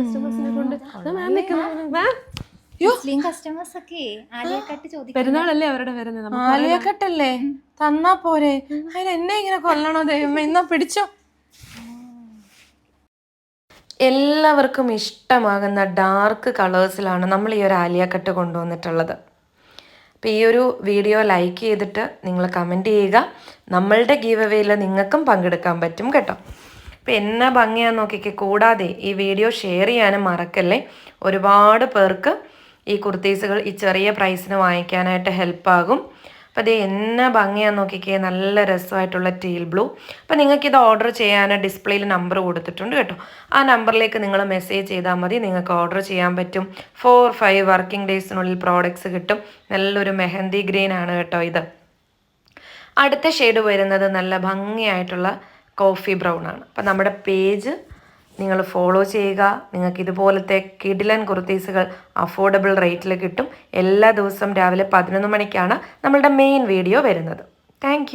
കസ്റ്റമേഴ്സിനെ കൊണ്ട് മാം നിൽക്കുന്നു മാം കസ്റ്റമേഴ്സ് ഒക്കെ ആലിയ കട്ട് ചോദിക്കും. പെരുന്നാളല്ലേ അവരുടെ വരുന്നത്. ആലിയ കട്ടല്ലേ തന്നാ പോരെ, അതിന് എന്നെ ഇങ്ങനെ കൊല്ലണോ ദൈവമേ, എന്നാ പിടിച്ചോ. എല്ലാവർക്കും ഇഷ്ടമാകുന്ന ഡാർക്ക് കളേഴ്സിലാണ് നമ്മൾ ഈ ഒരു ആലിയ കട്ട് കൊണ്ടുവന്നിട്ടുള്ളത്. അപ്പോൾ ഈ ഒരു വീഡിയോ ലൈക്ക് ചെയ്തിട്ട് നിങ്ങൾ കമൻറ്റ് ചെയ്യുക. നമ്മളുടെ ഗീവ് അവേയിൽ നിങ്ങൾക്കും പങ്കെടുക്കാൻ പറ്റും കേട്ടോ. അപ്പോൾ എന്നാ ഭംഗിയാന്ന് നോക്കിക്കേ. കൂടാതെ ഈ വീഡിയോ ഷെയർ ചെയ്യാനും മറക്കല്ലേ. ഒരുപാട് പേർക്ക് ഈ കുർത്തീസുകൾ ഈ ചെറിയ പ്രൈസിന് വാങ്ങിക്കാനായിട്ട് ഹെൽപ്പാകും. അപ്പോൾ അത് എന്നാ ഭംഗിയാന്ന് നോക്കിക്കേ, നല്ല രസമായിട്ടുള്ള ടീൽ ബ്ലൂ. അപ്പോൾ നിങ്ങൾക്കിത് ഓർഡർ ചെയ്യാൻ ഡിസ്പ്ലേയിൽ നമ്പർ കൊടുത്തിട്ടുണ്ട് കേട്ടോ. ആ നമ്പറിലേക്ക് നിങ്ങൾ മെസ്സേജ് ചെയ്താൽ മതി, നിങ്ങൾക്ക് ഓർഡർ ചെയ്യാൻ പറ്റും. 4-5 വർക്കിംഗ് ഡേയ്സിനുള്ളിൽ പ്രോഡക്റ്റ്സ് കിട്ടും. നല്ലൊരു മെഹന്തി ഗ്രീൻ ആണ് കേട്ടോ ഇത്. അടുത്ത ഷെയ്ഡ് വരുന്നത് നല്ല ഭംഗിയായിട്ടുള്ള കോഫി ബ്രൗൺ ആണ്. അപ്പം നമ്മുടെ പേജ് നിങ്ങൾ ഫോളോ ചെയ്യുക. നിങ്ങൾക്ക് ഇതുപോലത്തെ കിഡിലൻ കുർത്തീസുകൾ അഫോർഡബിൾ റേറ്റിൽ കിട്ടും. എല്ലാ ദിവസവും രാവിലെ 11 മണിക്കാണ് നമ്മളുടെ മെയിൻ വീഡിയോ വരുന്നത്. താങ്ക്